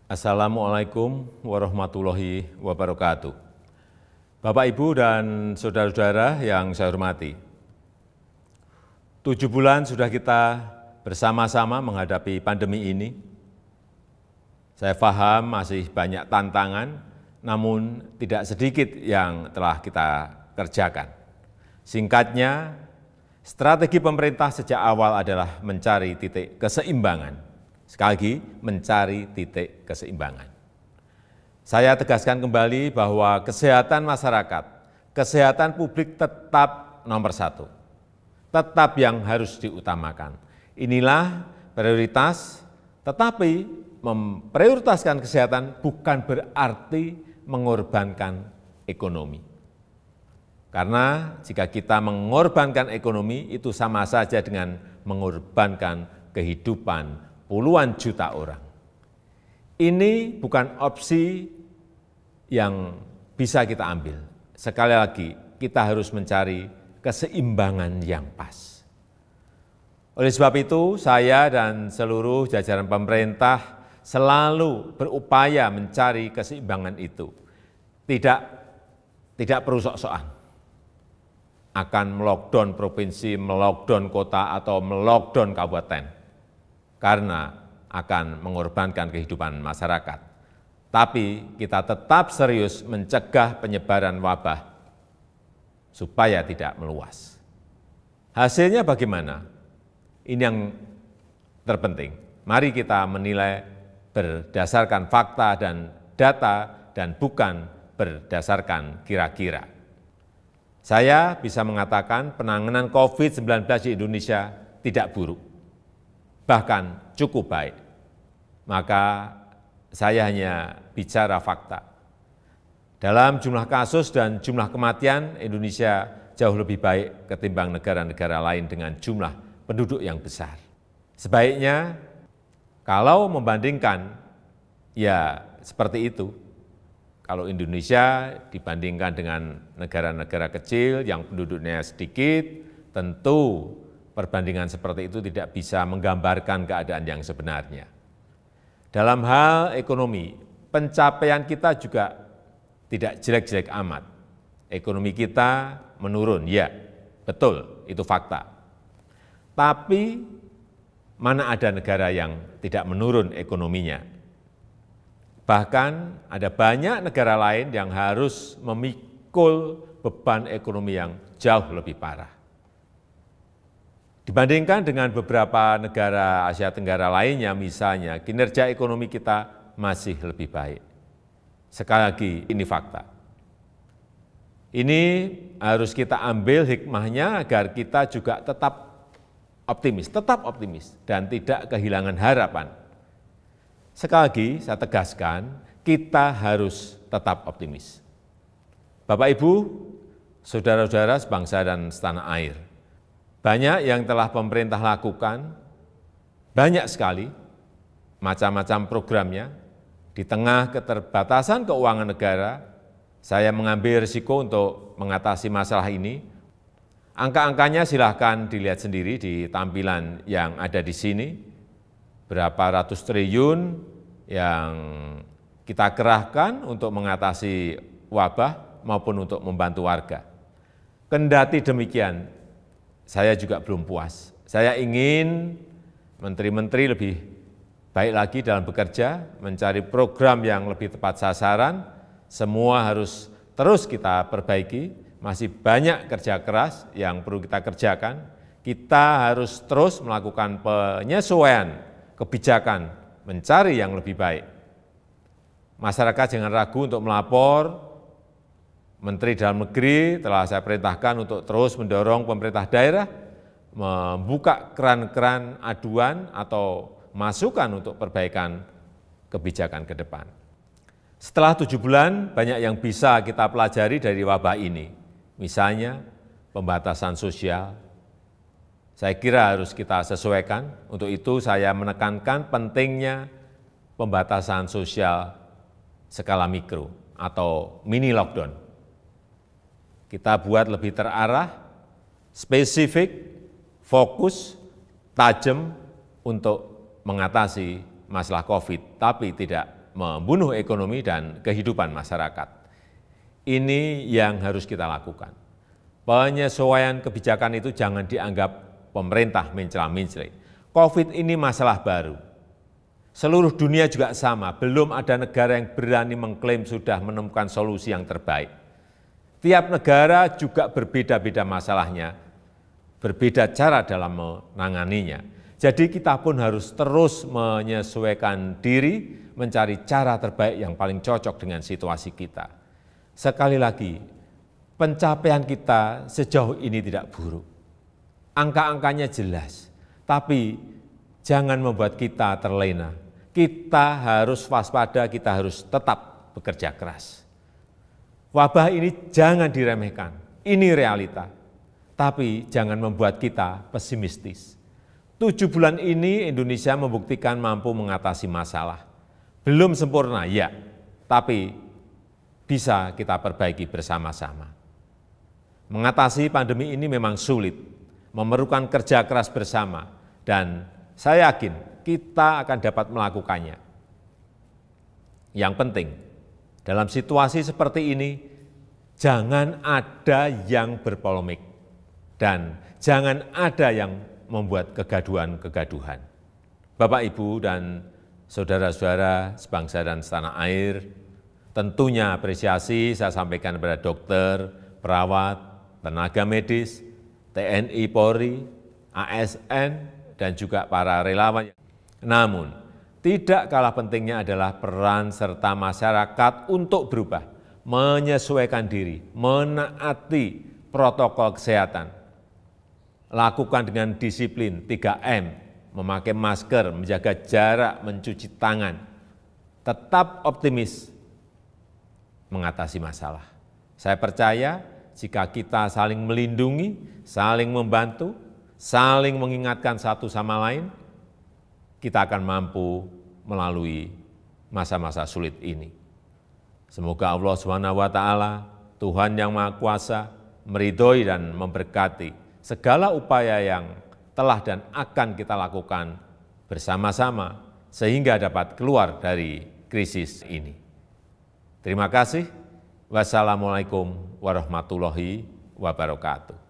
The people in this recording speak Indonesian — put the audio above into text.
Assalamualaikum warahmatullahi wabarakatuh. Bapak, Ibu, dan saudara-saudara yang saya hormati, 7 bulan sudah kita bersama-sama menghadapi pandemi ini. Saya paham masih banyak tantangan, namun tidak sedikit yang telah kita kerjakan. Singkatnya, strategi pemerintah sejak awal adalah mencari titik keseimbangan. Sekali lagi, mencari titik keseimbangan. Saya tegaskan kembali bahwa kesehatan masyarakat, kesehatan publik tetap nomor 1. Tetap yang harus diutamakan. Inilah prioritas, tetapi memprioritaskan kesehatan bukan berarti mengorbankan ekonomi. Karena jika kita mengorbankan ekonomi, itu sama saja dengan mengorbankan kehidupan puluhan juta orang. Ini bukan opsi yang bisa kita ambil. Sekali lagi, kita harus mencari keseimbangan yang pas. Oleh sebab itu, saya dan seluruh jajaran pemerintah selalu berupaya mencari keseimbangan itu. Tidak perlu sok-sokan akan melockdown provinsi, melockdown kota, atau melockdown kabupaten. Karena akan mengorbankan kehidupan masyarakat. Tapi kita tetap serius mencegah penyebaran wabah supaya tidak meluas. Hasilnya bagaimana? Ini yang terpenting. Mari kita menilai berdasarkan fakta dan data dan bukan berdasarkan kira-kira. Saya bisa mengatakan penanganan COVID-19 di Indonesia tidak buruk, bahkan cukup baik. Maka saya hanya bicara fakta. Dalam jumlah kasus dan jumlah kematian, Indonesia jauh lebih baik ketimbang negara-negara lain dengan jumlah penduduk yang besar. Sebaiknya kalau membandingkan, ya seperti itu. Kalau Indonesia dibandingkan dengan negara-negara kecil yang penduduknya sedikit, tentu perbandingan seperti itu tidak bisa menggambarkan keadaan yang sebenarnya. Dalam hal ekonomi, pencapaian kita juga tidak jelek-jelek amat. Ekonomi kita menurun, ya, betul, itu fakta. Tapi mana ada negara yang tidak menurun ekonominya? Bahkan ada banyak negara lain yang harus memikul beban ekonomi yang jauh lebih parah. Dibandingkan dengan beberapa negara Asia Tenggara lainnya, misalnya, kinerja ekonomi kita masih lebih baik. Sekali lagi, ini fakta. Ini harus kita ambil hikmahnya agar kita juga tetap optimis, dan tidak kehilangan harapan. Sekali lagi, saya tegaskan, kita harus tetap optimis. Bapak, Ibu, saudara-saudara sebangsa dan setanah air, banyak yang telah pemerintah lakukan, banyak sekali macam-macam programnya. Di tengah keterbatasan keuangan negara, saya mengambil risiko untuk mengatasi masalah ini. Angka-angkanya silahkan dilihat sendiri di tampilan yang ada di sini. Berapa ratus triliun yang kita kerahkan untuk mengatasi wabah maupun untuk membantu warga. Kendati demikian, saya juga belum puas. Saya ingin menteri-menteri lebih baik lagi dalam bekerja, mencari program yang lebih tepat sasaran. Semua harus terus kita perbaiki. Masih banyak kerja keras yang perlu kita kerjakan. Kita harus terus melakukan penyesuaian kebijakan, mencari yang lebih baik. Masyarakat jangan ragu untuk melapor. Menteri Dalam Negeri telah saya perintahkan untuk terus mendorong pemerintah daerah membuka keran-keran aduan atau masukan untuk perbaikan kebijakan ke depan. Setelah 7 bulan, banyak yang bisa kita pelajari dari wabah ini. Misalnya, pembatasan sosial. Saya kira harus kita sesuaikan. Untuk itu saya menekankan pentingnya pembatasan sosial skala mikro atau mini lockdown. Kita buat lebih terarah, spesifik, fokus, tajam untuk mengatasi masalah COVID, tapi tidak membunuh ekonomi dan kehidupan masyarakat. Ini yang harus kita lakukan. Penyesuaian kebijakan itu jangan dianggap pemerintah mencela-mencela. COVID ini masalah baru. Seluruh dunia juga sama, belum ada negara yang berani mengklaim sudah menemukan solusi yang terbaik. Tiap negara juga berbeda-beda masalahnya, berbeda cara dalam menanganinya. Jadi kita pun harus terus menyesuaikan diri, mencari cara terbaik yang paling cocok dengan situasi kita. Sekali lagi, pencapaian kita sejauh ini tidak buruk. Angka-angkanya jelas, tapi jangan membuat kita terlena. Kita harus waspada, kita harus tetap bekerja keras. Wabah ini jangan diremehkan, ini realita. Tapi jangan membuat kita pesimistis. 7 bulan ini Indonesia membuktikan mampu mengatasi masalah. Belum sempurna, ya, tapi bisa kita perbaiki bersama-sama. Mengatasi pandemi ini memang sulit, memerlukan kerja keras bersama, dan saya yakin kita akan dapat melakukannya. Yang penting, dalam situasi seperti ini, jangan ada yang berpolemik, dan jangan ada yang membuat kegaduhan-kegaduhan. Bapak, Ibu, dan saudara-saudara sebangsa dan setanah air, tentunya apresiasi saya sampaikan kepada dokter, perawat, tenaga medis, TNI, Polri, ASN, dan juga para relawan. Namun, tidak kalah pentingnya adalah peran serta masyarakat untuk berubah, menyesuaikan diri, menaati protokol kesehatan. Lakukan dengan disiplin 3M, memakai masker, menjaga jarak, mencuci tangan. Tetap optimis mengatasi masalah. Saya percaya jika kita saling melindungi, saling membantu, saling mengingatkan satu sama lain, kita akan mampu melalui masa-masa sulit ini. Semoga Allah SWT, Tuhan yang Maha Kuasa, meridhoi dan memberkati segala upaya yang telah dan akan kita lakukan bersama-sama sehingga dapat keluar dari krisis ini. Terima kasih. Wassalamualaikum warahmatullahi wabarakatuh.